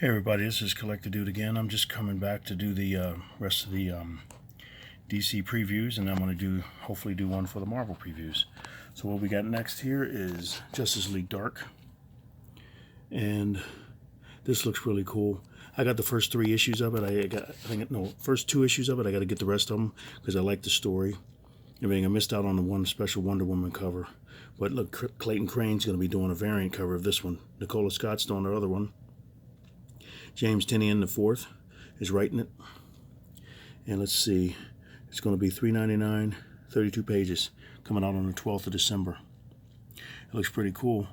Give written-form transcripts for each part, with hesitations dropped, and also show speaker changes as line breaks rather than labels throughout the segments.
Hey everybody, this is Collector Dude again. I'm just coming back to do the rest of the DC previews, and I'm going to hopefully do one for the Marvel previews. So what we got next here is Justice League Dark, and this looks really cool. I got the first 3 issues of it. First 2 issues of it. I got to get the rest of them because I like the story. Everything. I missed out on the one special Wonder Woman cover, but look, Clayton Crane's going to be doing a variant cover of this one. Nicola Scott's doing the other one. James Tynion IV is writing it. And let's see, it's going to be $3.99, 32 pages, coming out on the 12th of December. It looks pretty cool.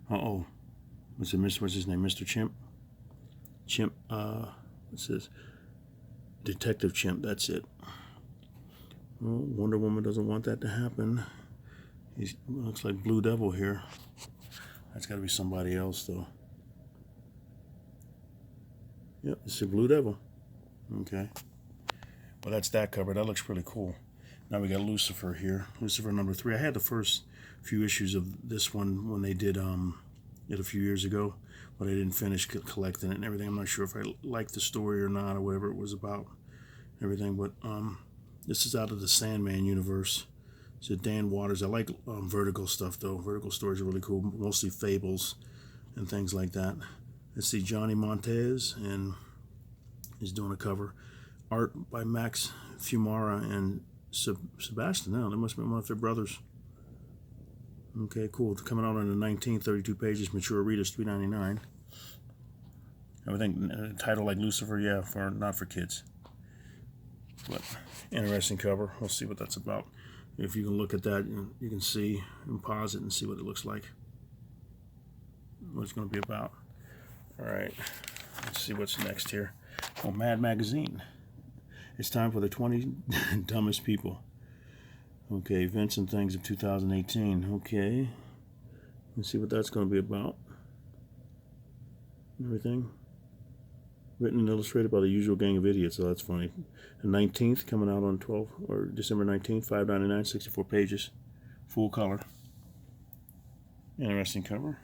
What's his name? Mr. Chimp? Chimp, it says Detective Chimp, that's it. Well, Wonder Woman doesn't want that to happen. He looks like Blue Devil here. That's got to be somebody else, though. Yep, it's a Blue Devil. Okay. Well, that's that cover. That looks really cool. Now we got Lucifer here. Lucifer number 3. I had the first few issues of this one when they did it a few years ago, but I didn't finish collecting it and everything. I'm not sure if I liked the story or not, or whatever it was about, everything. But this is out of the Sandman universe. It's a Dan Waters. I like Vertigo stuff, though. Vertigo stories are really cool, mostly fables and things like that. Let's see, Johnny Montez, and he's doing a cover. Art by Max Fiumara and Sebastian. Now, that must be one of their brothers. Okay, cool. Coming out on the 19th, 32 pages, mature readers, $3.99. I would think title like Lucifer, yeah, not for kids. But interesting cover. We'll see what that's about. If you can look at that, you can see and pause it and see what it looks like. What it's going to be about. All right, let's see what's next here. Oh, Mad Magazine. It's time for the 20 dumbest people. Okay, events and things of 2018. Okay, let's see what that's going to be about. Everything. Written and illustrated by the usual gang of idiots, so that's funny. The 19th, coming out on December 19th, $5.99, 64 pages. Full color. Interesting cover.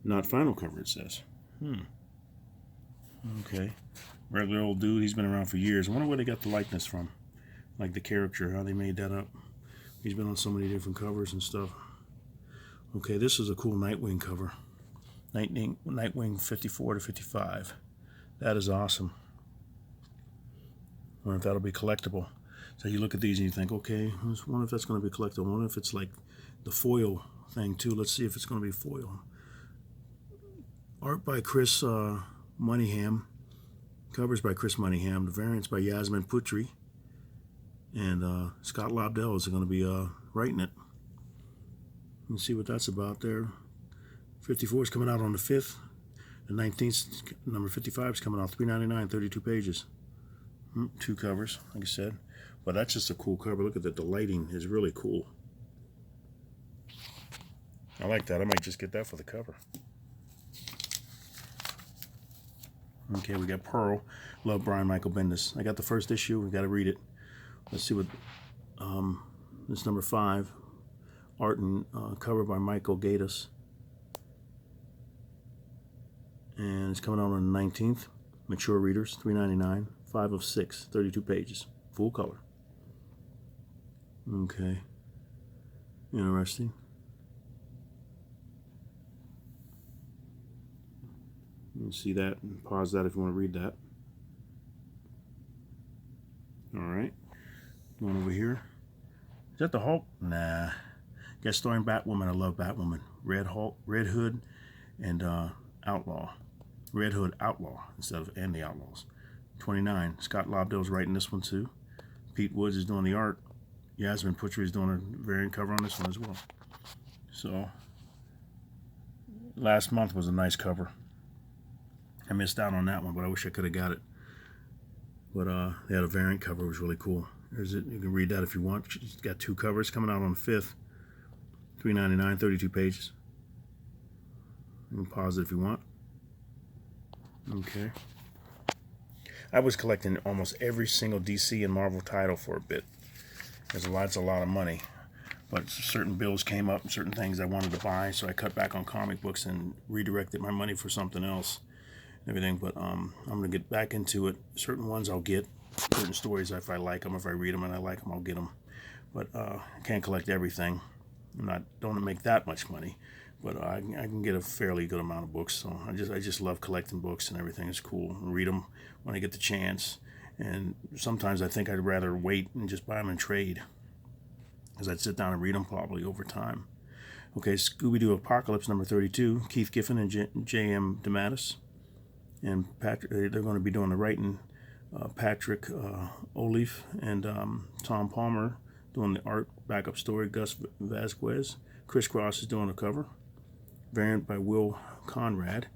Not final cover, it says. Okay. Regular old dude. He's been around for years. I wonder where they got the likeness from. Like the character, how they made that up. He's been on so many different covers and stuff. Okay, this is a cool Nightwing cover. Nightwing 54 to 55. That is awesome. I wonder if that'll be collectible. So you look at these and you think, okay, I wonder if that's going to be collectible. I wonder if it's like the foil thing too. Let's see if it's going to be foil. Art by Chris Moneyham. Covers by Chris Moneyham. The variants by Yasmin Putri. And Scott Lobdell is going to be writing it. Let's see what that's about there. 54 is coming out on the 5th. The 19th, number 55 is coming out, $3.99, 32 pages. 2 covers, like I said. But that's just a cool cover. Look at that. The lighting is really cool. I like that. I might just get that for the cover. Okay, we got Pearl. Love Brian Michael Bendis. I got the first issue. We got to read it. Let's see what this number 5. Art and cover by Michael Gaydos. And it's coming out on the 19th. Mature readers, $3.99. 5 of 6, 32 pages. Full color. Okay. Interesting. You can see that and pause that if you want to read that. Alright. Going over here. Is that the Hulk? Nah. Guest starring Batwoman. I love Batwoman. Red Hood, and Outlaw. Red Hood Outlaw instead of and the Outlaws. 29. Scott Lobdell's writing this one too. Pete Woods is doing the art. Yasmin Putri is doing a variant cover on this one as well. So, last month was a nice cover. I missed out on that one, but I wish I could have got it. But they had a variant cover, it was really cool. There's it. You can read that if you want. It's got 2 covers coming out on the 5th. $3.99, 32 pages. You can pause it if you want. Okay. I was collecting almost every single DC and Marvel title for a bit. It's a lot of money. but certain bills came up and certain things I wanted to buy, so I cut back on comic books and redirected my money for something else and everything. But I'm gonna get back into it. Certain ones I'll get, certain stories if I like them, if I read them and I like them, I'll get them. But I can't collect everything. Don't make that much money, but I can get a fairly good amount of books. So I just love collecting books and everything. It's cool. And read them when I get the chance. And sometimes I think I'd rather wait and just buy them in trade, because I'd sit down and read them probably over time. Okay, Scooby-Doo Apocalypse number 32. Keith Giffen and J.M. DeMatteis. And Patrick, they're going to be doing the writing. Patrick Olive and Tom Palmer doing the art, backup story. Gus Vasquez. Chris Cross is doing the cover. Variant by Will Conrad.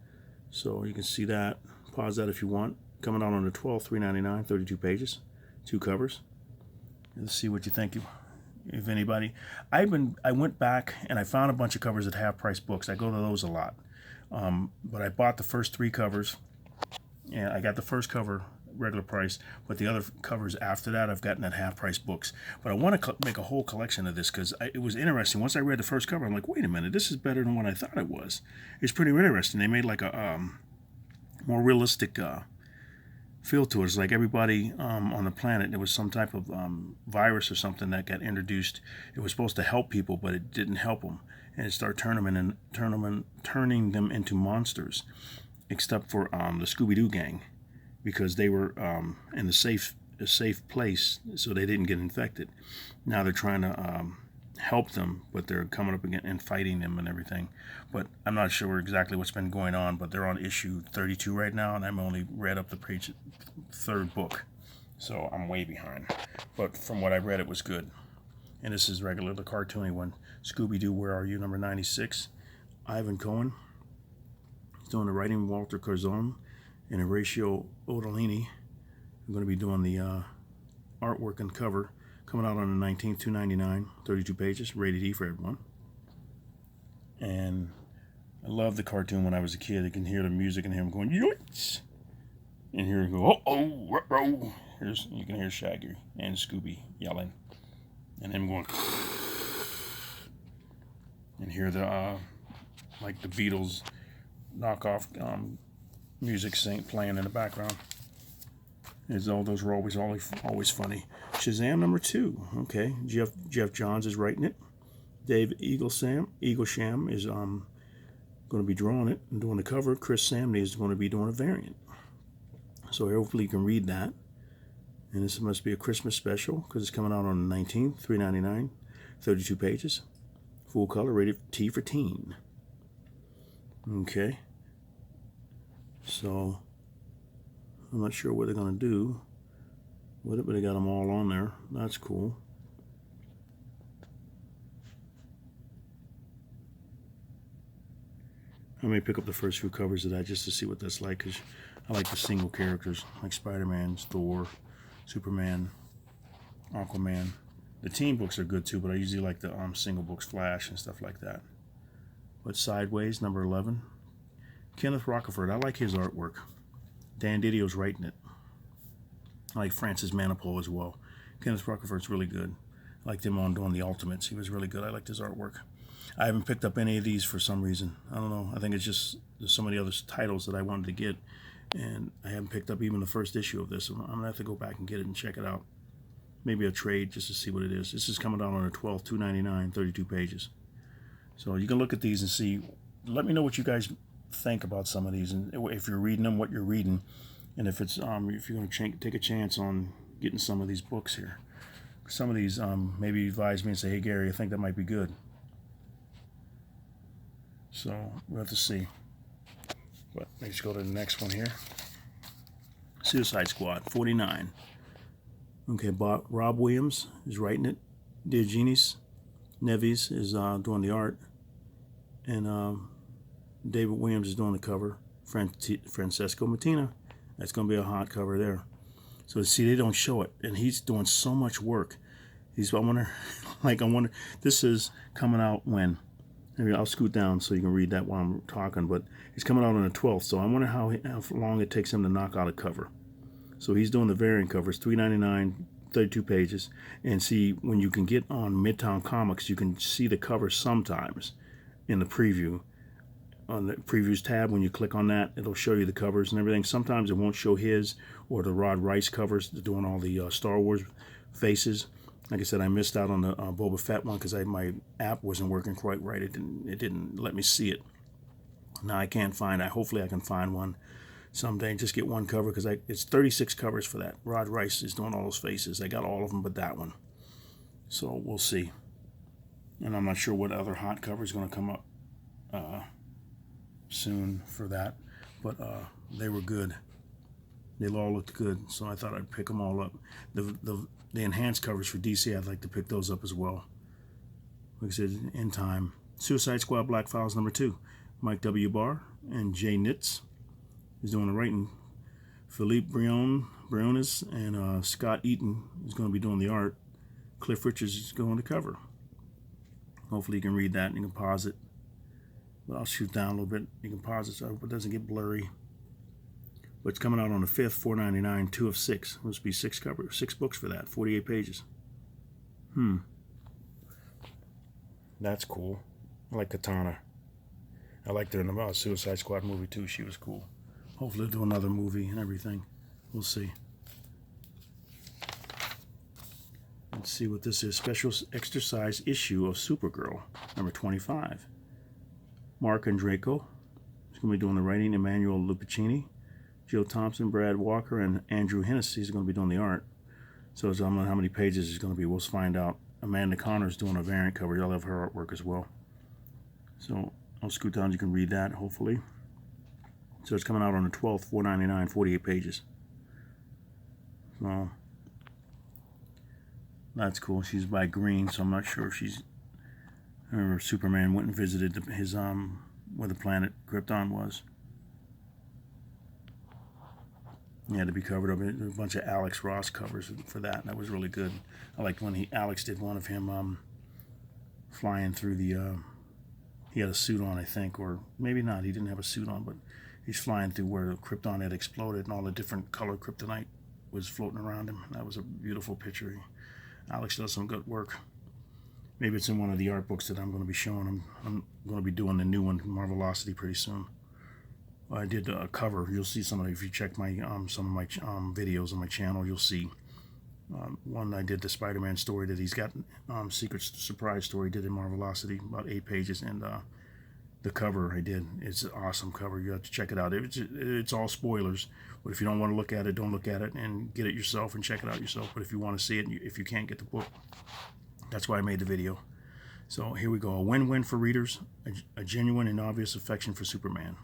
So you can see that. Pause that if you want. Coming out on the 12th, $3.99, 32 pages, 2 covers. Let's see what you think, if anybody. I went back and I found a bunch of covers at half-price books. I go to those a lot. But I bought the first 3 covers, and I got the first cover regular price, but the other covers after that I've gotten at half-price books. But I want to make a whole collection of this because it was interesting. Once I read the first cover, I'm like, wait a minute, this is better than what I thought it was. It's pretty interesting. They made like a more realistic feel to it. It's like everybody on the planet, there was some type of virus or something that got introduced. It was supposed to help people, but it didn't help them, and it started turning them into monsters, except for the Scooby-Doo gang, because they were in a safe place, so they didn't get infected. Now they're trying to help them, but they're coming up again and fighting them and everything. But I'm not sure exactly what's been going on, but they're on issue 32 right now, and I'm only read up the page 3rd book, so I'm way behind. But from what I read, it was good. And this is regular, the cartoony one. Scooby-Doo, Where Are You, number 96. Ivan Cohen is doing the writing. Walter Curzon and Horatio Ottolini are going to be doing the artwork and cover. Coming out on the 19th, $2.99, 32 pages, rated E for everyone. And I loved the cartoon when I was a kid. You can hear the music and him going, yoinks! And here you go, oh. You can hear Shaggy and Scooby yelling. And him going, and hear the, like the Beatles knockoff music playing in the background. All those were always funny. Shazam number 2. Okay, Jeff Johns is writing it. Dave Eaglesham is going to be drawing it and doing the cover. Chris Samney is going to be doing a variant. So hopefully you can read that. And this must be a Christmas special because it's coming out on the 19th, $3.99, 32 pages, full color, rated T for teen. Okay. So I'm not sure what they're going to do with it, but they got them all on there. That's cool. I may pick up the first few covers of that just to see what that's like, because I like the single characters, like Spider-Man, Thor, Superman, Aquaman. The team books are good too, but I usually like the single books, Flash and stuff like that. But Sideways, number 11. Kenneth Rocafort, I like his artwork. Dan Didio's writing it. I like Francis Manapul as well. Kenneth Rocafort's really good. I liked him on doing the Ultimates. He was really good. I liked his artwork. I haven't picked up any of these for some reason. I don't know. I think it's just there's so many other titles that I wanted to get, and I haven't picked up even the first issue of this. So I'm going to have to go back and get it and check it out. Maybe a trade just to see what it is. This is coming out on the 12th, $2.99, 32 pages. So you can look at these and see. Let me know what you guys think about some of these, and if you're reading them, what you're reading, and if it's if you're going to take a chance on getting some of these books here. Some of these maybe advise me and say, hey Gary, I think that might be good. So we'll have to see. But let's go to the next one here. Suicide Squad 49. Okay, Rob Williams is writing it. Diogenes Neves is doing the art, and David Williams is doing the cover. Francesco Mattina. That's going to be a hot cover there. So see, they don't show it, and he's doing so much work. I wonder. This is coming out when? Maybe I'll scoot down so you can read that while I'm talking. But it's coming out on the 12th, so I wonder how long it takes him to knock out a cover. So he's doing the variant covers, $3.99, 32 pages. And see, when you can get on Midtown Comics, you can see the cover sometimes in the preview. On the previews tab, when you click on that, it'll show you the covers and everything. Sometimes it won't show his or the Rod Rice covers, doing all the Star Wars faces. Like I said, I missed out on the Boba Fett one because my app wasn't working quite right. It didn't let me see it. Now I can't find. Hopefully I can find one someday and just get one cover, because it's 36 covers for that. Rod Rice is doing all those faces. I got all of them but that one. So we'll see. And I'm not sure what other hot cover is going to come up soon for that, but they were good. They all looked good, so I thought I'd pick them all up. The enhanced covers for DC, I'd like to pick those up as well. Like I said, in time. Suicide Squad Black Files #2. Mike W. Barr and Jay Nitz is doing the writing. Philippe Briones and Scott Eaton is going to be doing the art. Cliff Richards is going to cover. Hopefully you can read that and you can pause it. But I'll shoot down a little bit. You can pause it so it doesn't get blurry. But it's coming out on the 5th, $4.99, 2 of 6. Must be 6 books for that, 48 pages. That's cool. I like Katana. I liked her in the Suicide Squad movie too. She was cool. Hopefully they'll do another movie and everything. We'll see. Let's see what this is. Special extra size issue of Supergirl, #25. Mark Andreyko is going to be doing the writing. Emmanuel Lupacchini, Joe Thompson, Brad Walker, and Andrew Hennessy is going to be doing the art. So I don't know how many pages it's going to be. We'll find out. Amanda Connor is doing a variant cover. Y'all have her artwork as well. So I'll scoot down. You can read that, hopefully. So it's coming out on the 12th, $4.99, 48 pages. So that's cool. She's by Green, so I'm not sure if she's... I remember Superman went and visited his where the planet Krypton was. He had to be covered up. A bunch of Alex Ross covers for that, and that was really good. I liked when Alex did one of him flying through the... he had a suit on, I think, or maybe not. He didn't have a suit on, but he's flying through where Krypton had exploded, and all the different color kryptonite was floating around him. That was a beautiful picture. Alex does some good work. Maybe it's in one of the art books that I'm going to be showing him. I'm going to be doing the new one, Marvelocity, pretty soon. I did a cover. You'll see some of it. If you check my some of my videos on my channel, you'll see one I did the Spider-Man story that he's got, secret surprise story, did in Marvelocity, about 8 pages, and the cover I did. It's an awesome cover. You have to check it out. It's all spoilers, but if you don't want to look at it, don't look at it, and get it yourself and check it out yourself. But if you want to see it, if you can't get the book, that's why I made the video. So here we go. A win-win for readers, a genuine and obvious affection for Superman.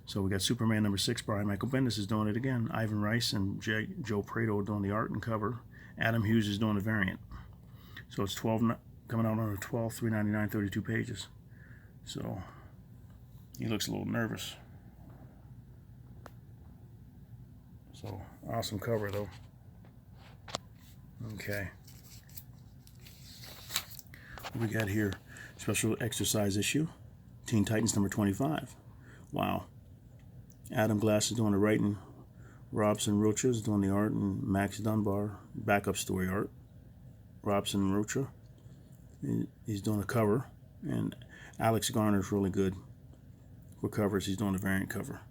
So we got Superman #6. Brian Michael Bendis is doing it again. Ivan Rice and Joe Prado are doing the art and cover. Adam Hughes is doing the variant. So it's coming out on the 12th, $3.99, 32 pages. So he looks a little nervous. So awesome cover though. Okay. What we got here? Special exercise issue. Teen Titans #25. Wow. Adam Glass is doing the writing. Robson Rocha is doing the art, and Max Dunbar, backup story art. Robson Rocha, he's doing a cover, and Alex Garner is really good for covers. He's doing a variant cover.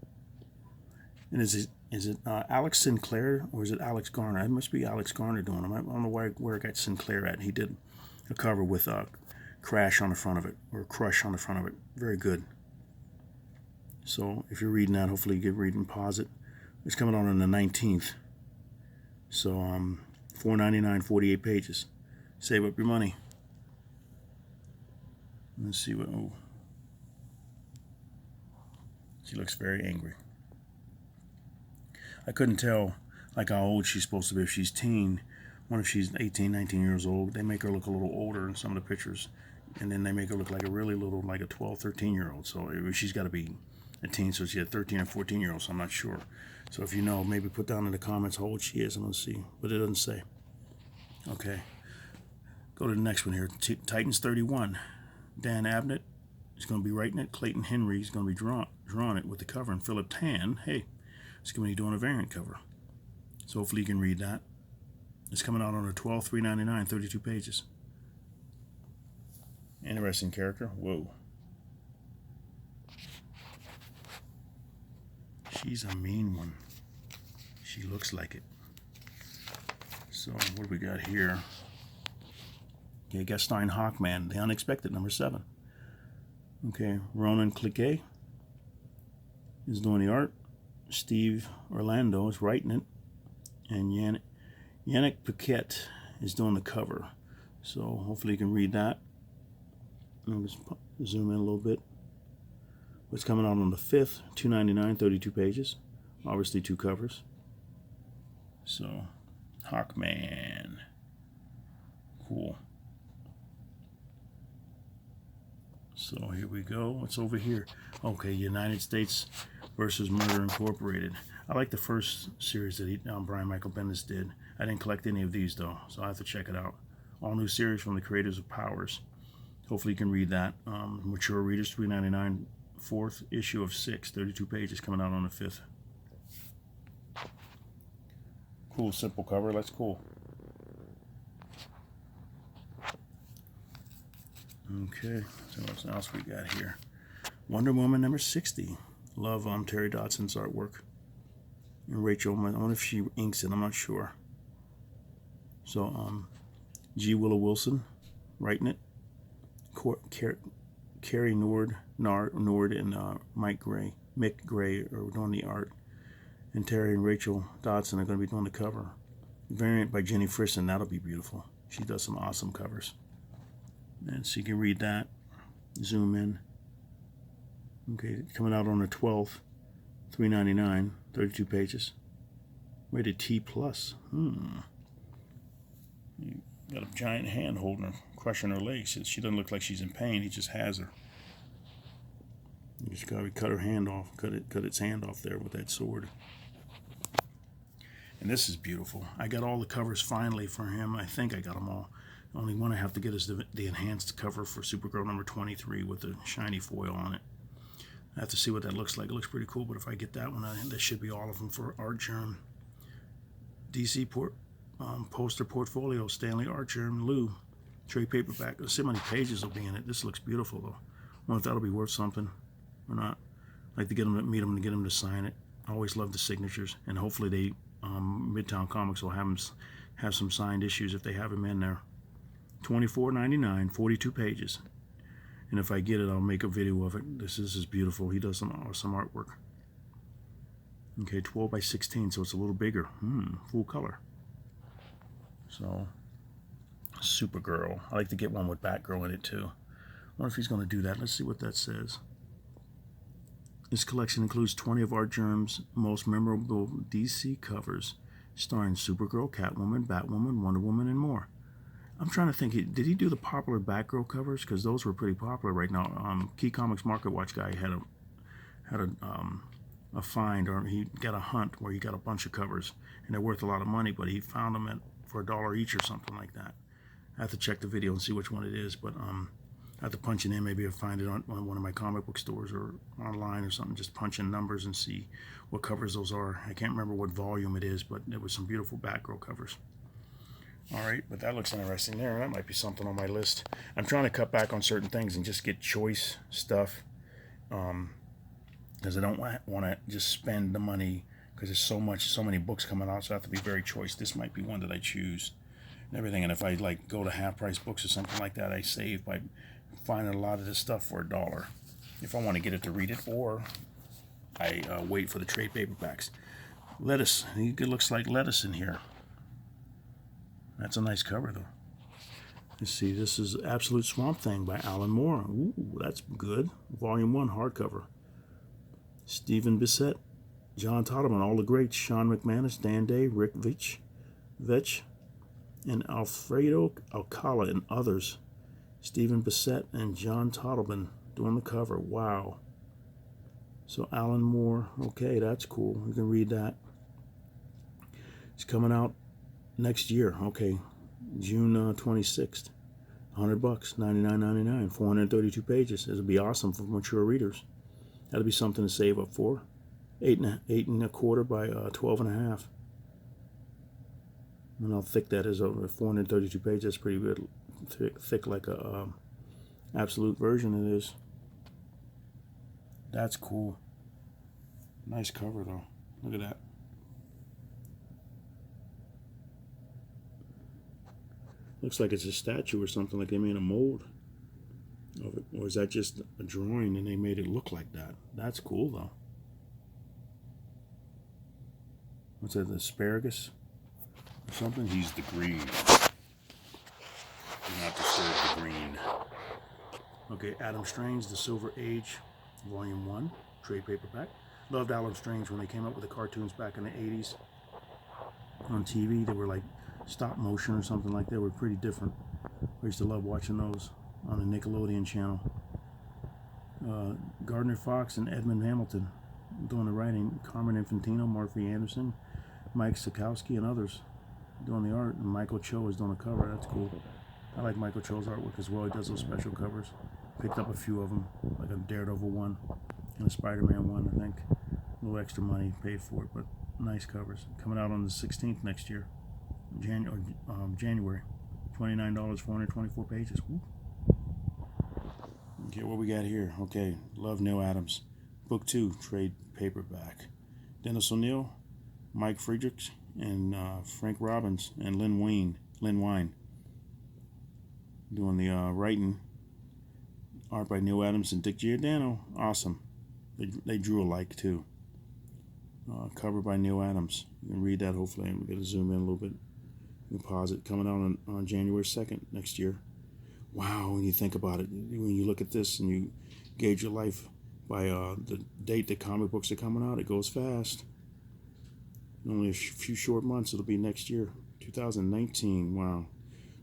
And is it Alex Sinclair, or is it Alex Garner? It must be Alex Garner doing them. I don't know where I got Sinclair at. He did a cover with Crash on the front of it, or Crush on the front of it. Very good. So if you're reading that, hopefully you get read and pause it. It's coming on the 19th. So $4.99, 48 pages. Save up your money. Let's see what... Oh. She looks very angry. I couldn't tell like how old she's supposed to be. If she's teen, what if she's 18, 19 years old? They make her look a little older in some of the pictures. And then they make her look like a really little, like a 12, 13-year-old. So she's got to be a teen, so she's a 13 or 14-year-old, so I'm not sure. So if you know, maybe put down in the comments how old she is. I'm going to see, but it doesn't say. Okay. Go to the next one here. Titans 31. Dan Abnett is going to be writing it. Clayton Henry is going to be drawing it with the cover. And Philip Tan, hey, is going to be doing a variant cover. So hopefully you can read that. It's coming out on the 12th, $3.99, 32 pages. Interesting character. Whoa. She's a mean one. She looks like it. So what do we got here? Okay, Gaston Hawkman, The Unexpected, number 7. Okay, Ronan Cliquet is doing the art. Steve Orlando is writing it. And Yannick Paquette is doing the cover. So hopefully you can read that. I'll just zoom in a little bit. It's coming out on the 5th, $2.99, 32 pages. Obviously 2 covers. So, Hawkman. Cool. So here we go. What's over here? Okay, United States versus Murder Incorporated. I like the first series that Brian Michael Bendis did. I didn't collect any of these though, so I have to check it out. All new series from the creators of Powers. Hopefully you can read that. Mature readers, $3.99, 4th issue of 6, 32 pages, coming out on the 5th. Cool, simple cover. That's cool. Okay, so what else we got here? Wonder Woman number 60. Love Terry Dotson's artwork. And Rachel, I wonder if she inks it, I'm not sure. So, G. Willow Wilson writing it. Carrie Nord and Mick Gray are doing the art. And Terry and Rachel Dodson are going to be doing the cover. Variant by Jenny Frison, that'll be beautiful. She does some awesome covers. And so you can read that. Zoom in. Okay, coming out on the 12th, $3.99, 32 pages. Rated T+. You got a giant hand holding her, crushing her legs. She doesn't look like she's in pain. He just has her. You just gotta cut her hand off, cut its hand off there with that sword. And this is beautiful. I got all the covers finally for him. I think I got them all. The only one I have to get is the enhanced cover for Supergirl number 23 with the shiny foil on it. I have to see what that looks like. It looks pretty cool, but if I get that one, that should be all of them for Artgerm. DC poster portfolio, Stanley Artgerm, Lou. Trade paperback. Let's see how many pages will be in it. This looks beautiful, though. I wonder if that'll be worth something or not. I'd like to get them to meet him and get him to sign it. I always love the signatures, and hopefully they Midtown Comics will have some signed issues if they have them in there. $24.99, 42 pages. And if I get it, I'll make a video of it. This is beautiful. He does some awesome artwork. Okay, 12 by 16, so it's a little bigger. Full color. So, Supergirl. I like to get one with Batgirl in it too. I wonder if he's going to do that. Let's see what that says. This collection includes 20 of Artgerm's most memorable DC covers, starring Supergirl, Catwoman, Batwoman, Wonder Woman, and more. I'm trying to think, did he do the popular Batgirl covers? Because those were pretty popular right now. Key Comics Market Watch guy had a find, or he got a hunt where he got a bunch of covers, and they're worth a lot of money, but he found them for $1 each or something like that. I have to check the video and see which one it is, but I have to punch it in. Maybe I'll find it on one of my comic book stores or online or something. Just punch in numbers and see what covers those are. I can't remember what volume it is, but there was some beautiful Batgirl covers. All right, but that looks interesting there. That might be something on my list. I'm trying to cut back on certain things and just get choice stuff, because I don't want to just spend the money, because there's so many books coming out, so I have to be very choice. This might be one that I choose and everything. And if I like go to half price books or something like that, I save by finding a lot of this stuff for $1 if I want to get it to read it, or I wait for the trade paperbacks. Lettuce. It looks like lettuce in here. That's a nice cover, though. Let's see. This is Absolute Swamp Thing by Alan Moore. Ooh, that's good. Volume 1 hardcover. Stephen Bissett, John Toddleman, all the greats. Sean McManus, Dan Day, Rick Vetch, and Alfredo Alcala, and others. Stephen Bissett and John Toddleman doing the cover. Wow. So Alan Moore. Okay, that's cool. You can read that. It's coming out next year. Okay, June 26th. $100, $99.99, 432 pages. It'll be awesome for mature readers. That'll be something to save up for. 8 and a quarter by 12 and a half. And how thick that is, over 432 pages. That's pretty good. Thick like a absolute version it is. That's cool. Nice cover though. Look at that. Looks like it's a statue or something, like they made a mold of it. Or is that just a drawing and they made it look like that? That's cool though. What's that, the asparagus or something? He's the green. Do not disturb the green. Okay, Adam Strange, The Silver Age, Volume 1, trade paperback. Loved Adam Strange when they came up with the cartoons back in the 80s on TV. They were like stop motion or something like that. They were pretty different. I used to love watching those on the Nickelodeon channel. Gardner Fox and Edmund Hamilton doing the writing. Carmen Infantino, Murphy Anderson, Mike Sekowsky, and others doing the art. And Michael Cho is doing the cover. That's cool. I like Michael Cho's artwork as well. He does those special covers. Picked up a few of them, like a Daredevil one and a Spider-Man one, I think. A little extra money paid for it, but nice covers. Coming out on the 16th next year, January. $29, 424 pages. Woo. Okay, what we got here? Okay, love Neil Adams. Book 2, trade paperback. Dennis O'Neil, Mike Friedrichs, and Frank Robbins, and Lynn Wein. Doing the writing. Art by Neil Adams and Dick Giordano. Awesome. They drew alike too. Cover by Neil Adams. You can read that hopefully. I'm going to zoom in a little bit. You can pause it. Coming out on January 2nd next year. Wow, when you think about it. When you look at this and you gauge your life by the date that comic books are coming out, it goes fast. In only a few short months, it'll be next year. 2019. Wow.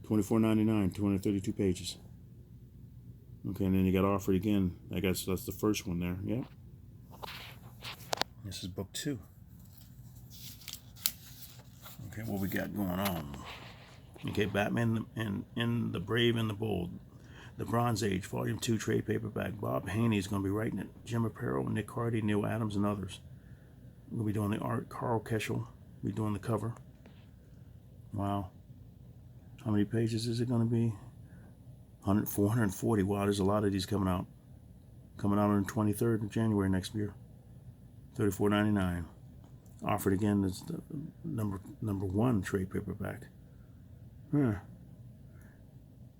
$24.99, 232 pages. Okay, and then you got offered again. I guess that's the first one there. Yep. This is book 2. Okay, what we got going on? Okay, Batman and in the Brave and the Bold, The Bronze Age, Volume 2, trade paperback. Bob Haney is going to be writing it. Jim Aparo, Nick Hardy, Neil Adams, and others. We'll be doing the art. Carl Keschel will be doing the cover. Wow. How many pages is it going to be? 440. Wow, there's a lot of these coming out. Coming out on the 23rd of January next year. $34.99. Offered again as the number 1 trade paperback. And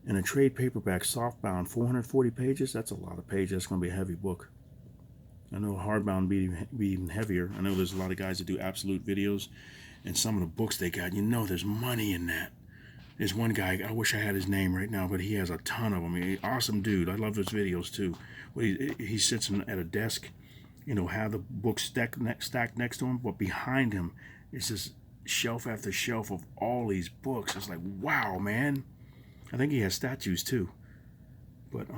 a trade paperback, softbound, 440 pages. That's a lot of pages. That's going to be a heavy book. I know hardbound be even heavier. I know there's a lot of guys that do absolute videos, and some of the books they got, there's money in that. There's one guy, I wish I had his name right now, but he has a ton of them. Awesome dude. I love his videos too. He sits at a desk, have the books stacked next to him, but behind him is this shelf after shelf of all these books. It's like, wow, man. I think he has statues too. But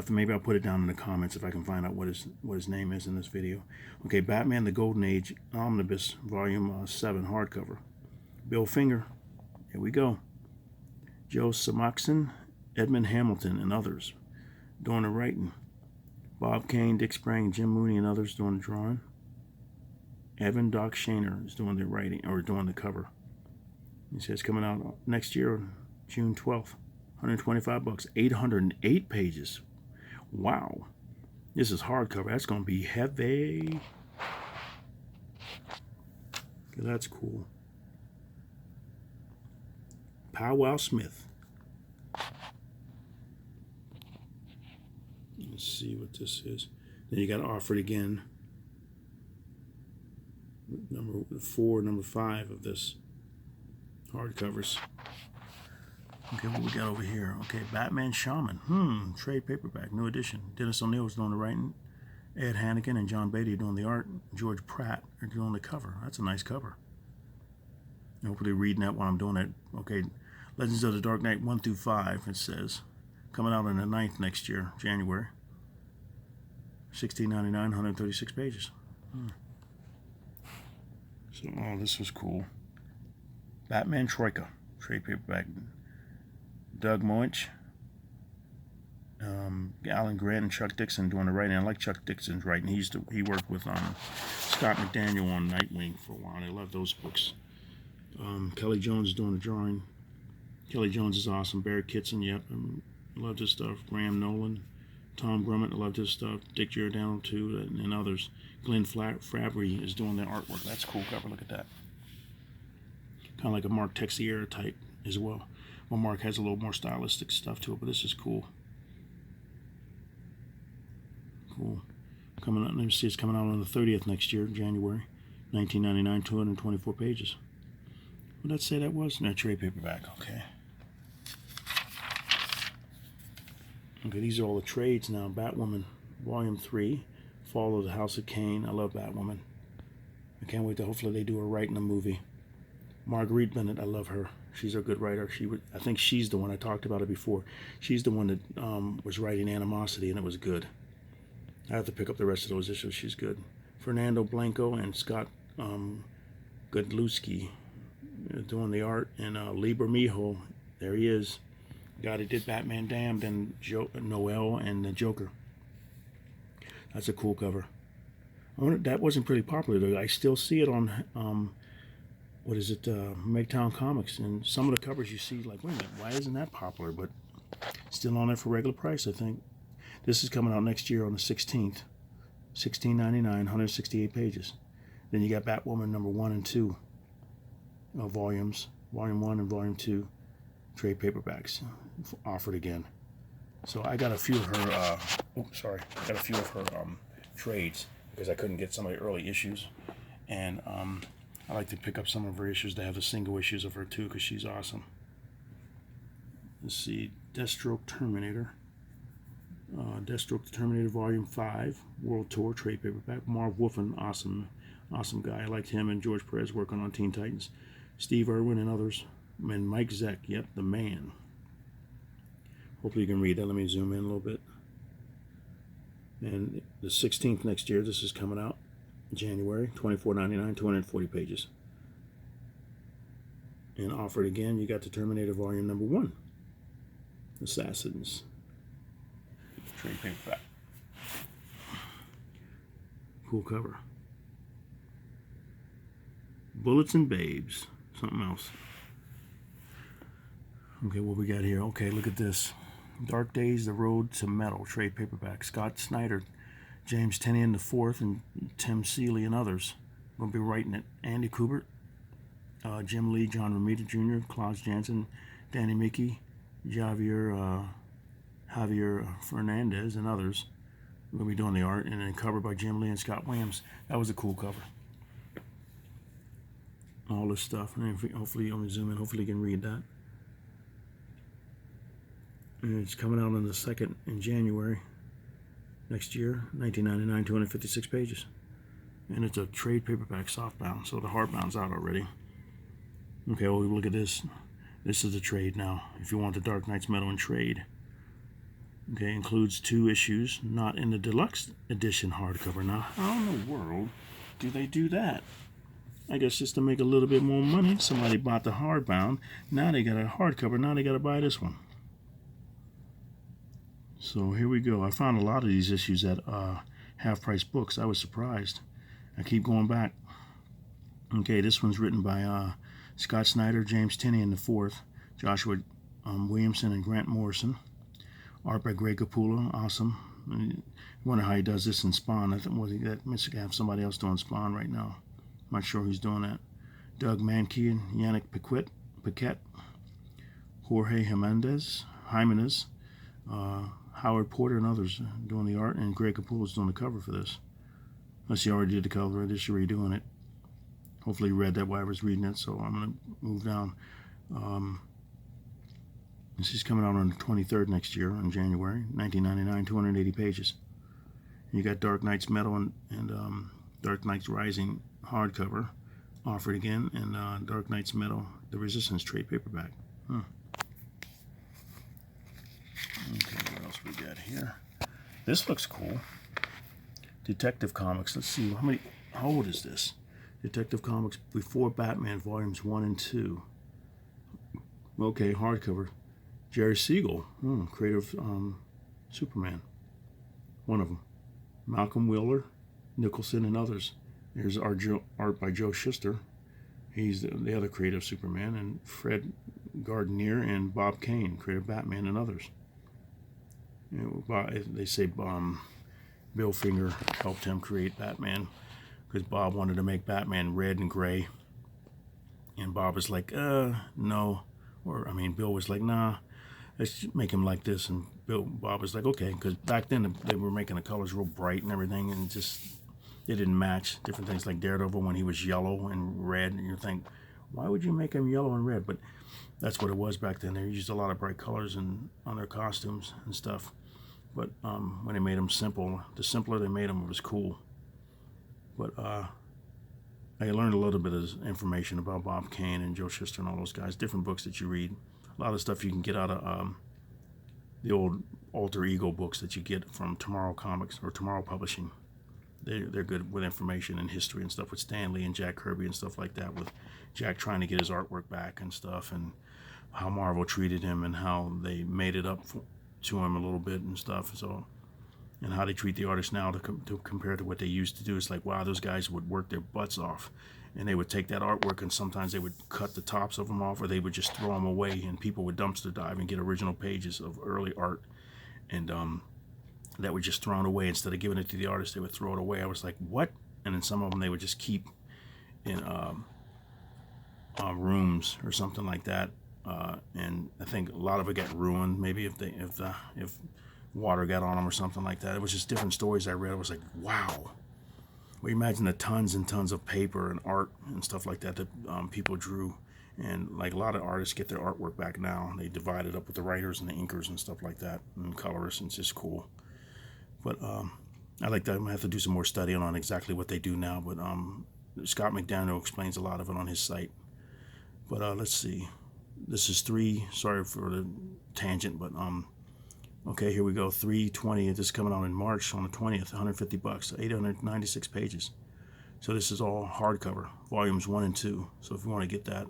maybe I'll put it down in the comments if I can find out what his name is in this video. Okay, Batman: The Golden Age Omnibus, Volume 7, hardcover. Bill Finger. Here we go. Joe Samoxon, Edmund Hamilton, and others doing the writing. Bob Kane, Dick Sprang, Jim Mooney, and others doing the drawing. Evan Doc Shaner is doing the writing, or doing the cover. He says coming out next year, June 12th. $125, 808 pages. Wow. This is hardcover. That's going to be heavy. Okay, that's cool. Powwow Smith. Let's see what this is. Then you got offered again. Number 4, number 5 of this hardcovers. Okay, what we got over here? Okay, Batman Shaman. Trade paperback, new edition. Dennis O'Neil is doing the writing. Ed Hannigan and John Beatty are doing the art. George Pratt are doing the cover. That's a nice cover. Hopefully reading that while I'm doing it. Okay, Legends of the Dark Knight 1 through 5, it says. Coming out on the 9th next year, January. $16.99, 136 pages. So, this was cool. Batman Troika, trade paperback. Doug Moench, Alan Grant, and Chuck Dixon doing the writing. I like Chuck Dixon's writing. He worked with Scott McDaniel on Nightwing for a while. I love those books. Kelly Jones is doing the drawing. Kelly Jones is awesome. Barry Kitson, yep, I love this stuff. Graham Nolan, Tom Grummett, I love this stuff. Dick Giordano too, and others. Glenn Fabry is doing the artwork. That's a cool cover. Look at that. Kind of like a Mark Texiera type as well. Well, Mark has a little more stylistic stuff to it, but this is cool. Cool. Coming out. Let me see. It's coming out on the 30th next year, January, 1999. 224 pages. What did I say that was? No, trade paperback. Okay. Okay, these are all the trades now. Batwoman, Volume 3, Fall of the House of Kane. I love Batwoman. I can't wait to hopefully they do her right in the movie. Marguerite Bennett, I love her. She's a good writer. I think she's the one, I talked about it before. She's the one that was writing Animosity, and it was good. I have to pick up the rest of those issues. She's good. Fernando Blanco and Scott Godlewski doing the art, and Lee Bermejo, there he is. Guy that did Batman Damned and Noel and the Joker. That's a cool cover. I wonder, that wasn't pretty popular though. I still see it on what is it, Megtown Comics, and some of the covers you see like, wait a minute, why isn't that popular? But still on there for regular price, I think. This is coming out next year on the 16th, $16.99, 168 pages. Then you got Batwoman number 1 and 2 volumes, Volume 1 and Volume 2. Trade paperbacks offered again. So I got a few of her I got a few of her trades because I couldn't get some of the early issues, and I like to pick up some of her issues to have the single issues of her too because she's awesome. Let's see, Deathstroke Terminator, Volume 5, World Tour trade paperback. Marv Wolfman, awesome guy. I liked him and George Perez working on Teen Titans. Steve Irwin and others. And Mike Zeck, yep, the man. Hopefully you can read that. Let me zoom in a little bit. And the 16th next year, this is coming out. January, $24.99, 240 pages. And offered again, you got the Terminator Volume number 1. Assassins. Trade paperback. Cool cover. Bullets and Babes. Something else. Okay, what we got here? Okay, look at this. Dark Days, The Road to Metal, trade paperback. Scott Snyder, James Tynion IV, and Tim Seeley and others. Going to be writing it. Andy Kubert, Jim Lee, John Romita Jr., Klaus Janson, Danny Mickey, Javier Fernandez, and others. We're going to be doing the art, and then covered by Jim Lee and Scott Williams. That was a cool cover. All this stuff. And hopefully, I'm going to zoom in. Hopefully you can read that. And it's coming out on the 2nd in January next year, 1999, 256 pages. And it's a trade paperback softbound, so the hardbound's out already. Okay, well, look at this. This is a trade now, if you want the Dark Knight's Metal in trade. Okay, includes 2 issues, not in the deluxe edition hardcover. Now, how in the world do they do that? I guess just to make a little bit more money. Somebody bought the hardbound, now they got a hardcover, now they got to buy this one. So here we go. I found a lot of these issues at half-price books. I was surprised. I keep going back. Okay, this one's written by Scott Snyder, James Tynion IV, Joshua Williamson, and Grant Morrison. Art by Greg Capullo, awesome. I wonder how he does this in Spawn. I think that must have somebody else doing Spawn right now. I'm not sure who's doing that. Doug Mankey, Yannick Paquette, Jorge Jimenez, Howard Porter and others doing the art, and Greg Capullo's doing the cover for this. Unless he already did the cover, they're just redoing it. Hopefully you read that while I was reading it, so I'm going to move down. This is coming out on the 23rd next year, in January, 1999, 280 pages. You got Dark Knight's Metal and Dark Knight's Rising hardcover offered again, and Dark Knight's Metal, The Resistance trade paperback. Okay, what else we got here? This looks cool. Detective Comics. Let's see, how old is this? Detective Comics Before Batman, Volumes 1 and 2. Okay, hardcover. Jerry Siegel, creator of Superman. One of them. Malcolm Wheeler, Nicholson, and others. Here's art by Joe Shuster. He's the other creator of Superman, and Fred Gardner and Bob Kane created Batman and others. You know, they say Bill Finger helped him create Batman because Bob wanted to make Batman red and gray, and Bob was like, no, or I mean, Bill was like, nah, let's make him like this, and Bob was like, okay, because back then they were making the colors real bright and everything, and just they didn't match. Different things like Daredevil when he was yellow and red, and you think, why would you make him yellow and red? But that's what it was back then. They used a lot of bright colors on their costumes and stuff. But when they made them simple, the simpler they made them, it was cool. But I learned a little bit of information about Bob Kane and Joe Shuster and all those guys. Different books that you read. A lot of stuff you can get out of the old alter ego books that you get from Tomorrow Comics or Tomorrow Publishing. They're good with information and history and stuff with Stan Lee and Jack Kirby and stuff like that, with Jack trying to get his artwork back and stuff, and how Marvel treated him and how they made it up to him a little bit and stuff. So, and how they treat the artists now to compare to what they used to do. It's like, wow, those guys would work their butts off, and they would take that artwork and sometimes they would cut the tops of them off, or they would just throw them away, and people would dumpster dive and get original pages of early art, and that were just thrown away. Instead of giving it to the artist, they would throw it away. I was like, what? And then some of them they would just keep in rooms or something like that. And I think a lot of it got ruined. Maybe if water got on them or something like that. It was just different stories I read. I was like, wow. Well, imagine the tons and tons of paper and art and stuff like that people drew. And like a lot of artists get their artwork back now. They divide it up with the writers and the inkers and stuff like that, and colorists, and it's just cool. But I like that. I'm going to have to do some more studying on exactly what they do now. But Scott McDaniel explains a lot of it on his site. But let's see. This is sorry for the tangent, but okay, here we go. 320. This is coming out in March on the 20th. $150, 896 pages. So this is all hardcover, volumes 1 and 2. So if you want to get that,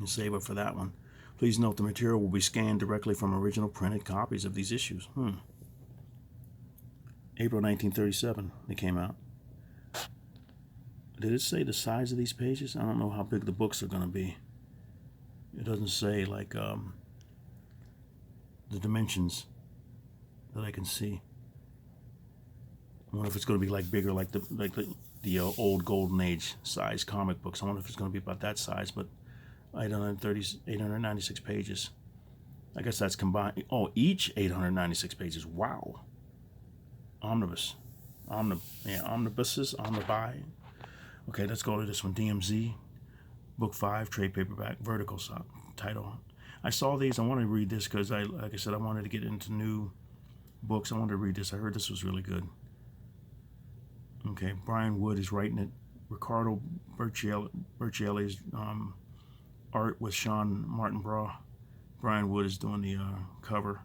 you save up for that one. Please note the material will be scanned directly from original printed copies of these issues. April 1937 they came out. Did it say the size of these pages? I don't know how big the books are going to be. It doesn't say like the dimensions that I can see. I wonder if it's going to be like bigger, like the old Golden Age size comic books. I wonder if it's going to be about that size. But 896 pages. I guess that's combined. Oh, each 896 pages. Wow. Omnibuses, omnibuy. Okay, let's go to this one. DMZ, book 5, trade paperback, vertical title. I saw these. I wanted to read this because like I said, I wanted to get into new books. I wanted to read this. I heard this was really good. Okay, Brian Wood is writing it. Ricardo Burchielli's art with Sean Martinbraugh. Brian Wood is doing the cover.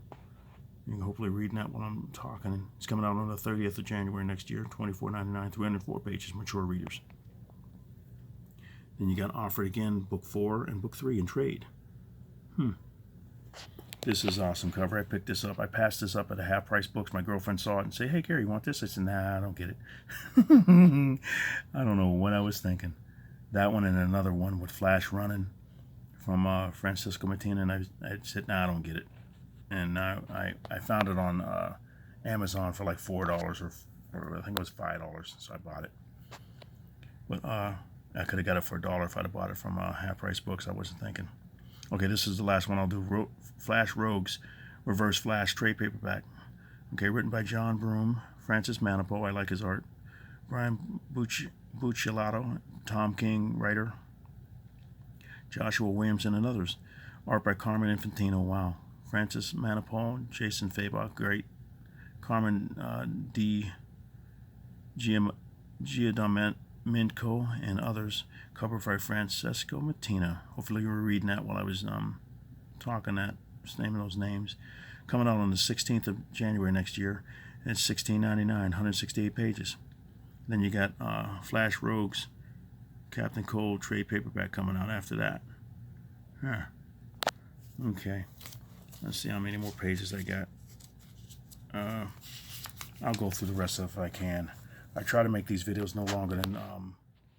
You can hopefully read that while I'm talking. It's coming out on the 30th of January next year, $24.99, 304 pages, mature readers. Then you got Offered Again, book 4 and book 3 in trade. This is awesome cover. I picked this up. I passed this up at a Half Price Books. My girlfriend saw it and said, hey, Gary, you want this? I said, nah, I don't get it. I don't know what I was thinking. That one and another one with Flash running from Francisco Martina, and I said, nah, I don't get it. And I found it on Amazon for like $4 or I think it was $5, so I bought it. But I could have got it for $1 if I'd have bought it from Half Price Books. I wasn't thinking. Okay, this is the last one I'll do. Flash Rogues, Reverse Flash trade paperback. Okay, written by John Broome, Francis Manipo. I like his art. Brian Buccellato, Tom King, writer. Joshua Williamson and others. Art by Carmen Infantino. Wow. Francis Manipo, Jason Fabok, great. Carmen D. Giadaminco and others. Cover by Francesco Mattina. Hopefully you were reading that while I was talking that, just naming those names. Coming out on the 16th of January next year. And it's $16.99, 168 pages. Then you got Flash Rogues, Captain Cold trade paperback coming out after that. Okay. Let's see how many more pages I got. I'll go through the rest of it if I can. I try to make these videos no longer than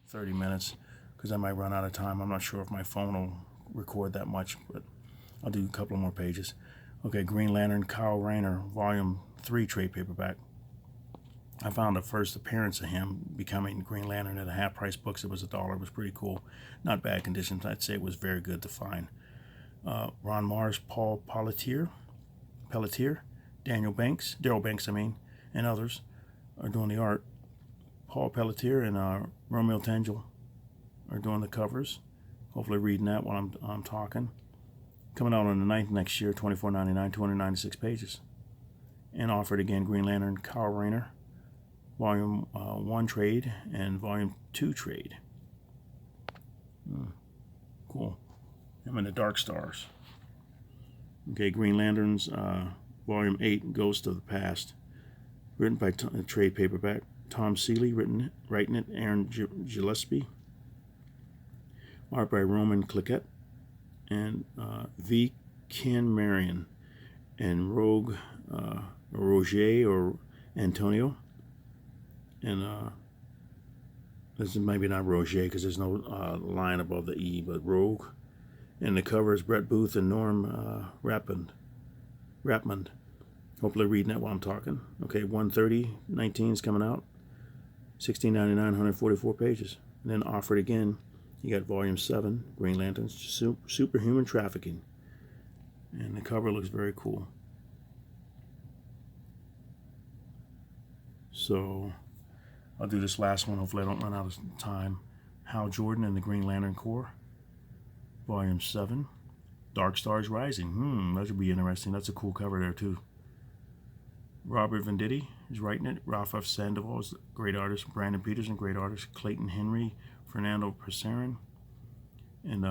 30 minutes. because I might run out of time. I'm not sure if my phone will record that much, but I'll do a couple more pages. Okay, Green Lantern, Kyle Rayner, Volume 3 trade paperback. I found the first appearance of him becoming Green Lantern at a half-price books. It was $1. It was pretty cool. Not bad conditions. I'd say it was very good to find. Ron Mars, Paul Pelletier, Daryl Banks, and others are doing the art. Paul Pelletier and Romeo Tengel are doing the covers. Hopefully reading that while I'm talking. Coming out on the 9th next year, $24.99, 296 pages. And offered again, Green Lantern, Kyle Rayner, Volume 1 trade and Volume 2 trade. Cool. I'm in the Dark Stars. Okay, Green Lanterns, Volume 8, Ghost of the Past. Written by trade paperback. Tom Seeley, writing it, Aaron Gillespie. Art by Roman Cliquette and V. Ken Marion and Roger or Antonio. And this is maybe not Roger because there's no line above the E, but Rogue. And the cover is Brett Booth and Norm Rapmund. Hopefully reading that while I'm talking. Okay, 130.19 is coming out. $16.99, 144 pages. And then offered again, you got Volume 7, Green Lanterns, Superhuman Trafficking. And the cover looks very cool. So I'll do this last one. Hopefully I don't run out of time. Hal Jordan and the Green Lantern Corps, Volume 7, Dark Stars Rising. That should be interesting. That's a cool cover there too. Robert Venditti is writing it. Ralph F. Sandoval is a great artist. Brandon Peterson, great artist. Clayton Henry, Fernando Pescerin, and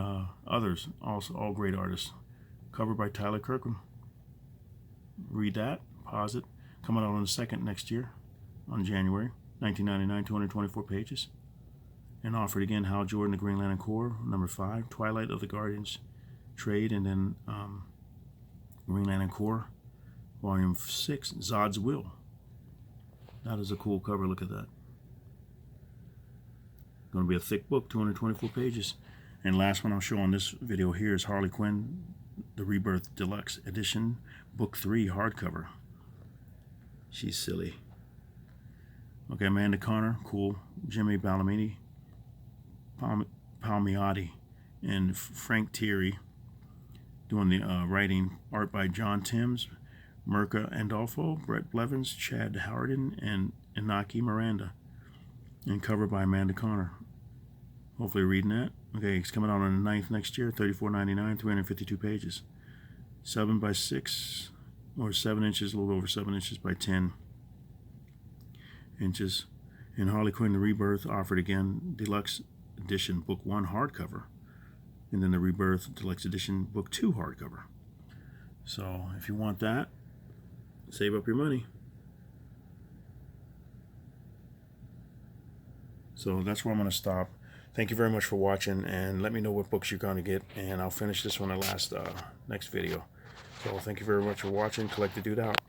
others, also all great artists. Covered by Tyler Kirkham. Read that, pause it. Coming out on the 2nd next year, on January, $19.99, 224 pages. And offered again, Hal Jordan, the Green Lantern Corps, number 5, Twilight of the Guardians trade, and then Green Lantern Corps, Volume 6, Zod's Will. That is a cool cover. Look at that. Going to be a thick book, 224 pages. And last one I'll show on this video here is Harley Quinn, the Rebirth Deluxe Edition, Book 3 hardcover. She's silly. Okay, Amanda Conner, cool. Jimmy Ballamini, Palmiotti, and Frank Thierry doing the writing. Art by John Timms, Mirka Andolfo, Brett Blevins, Chad Howardin, and Inaki Miranda. And covered by Amanda Conner. Hopefully reading that. Okay, it's coming out on the 9th next year, $34.99, 352 pages. 7 by 6, or 7 inches, a little over 7 inches by 10 inches. And Harley Quinn, the Rebirth, offered again, Deluxe Edition, Book 1 hardcover. And then the Rebirth Deluxe Edition, Book 2 hardcover. So, if you want that, save up your money. So that's where I'm going to stop. Thank you very much for watching, and let me know what books you're going to get, and I'll finish this one next video. So thank you very much for watching. Collected Dude out.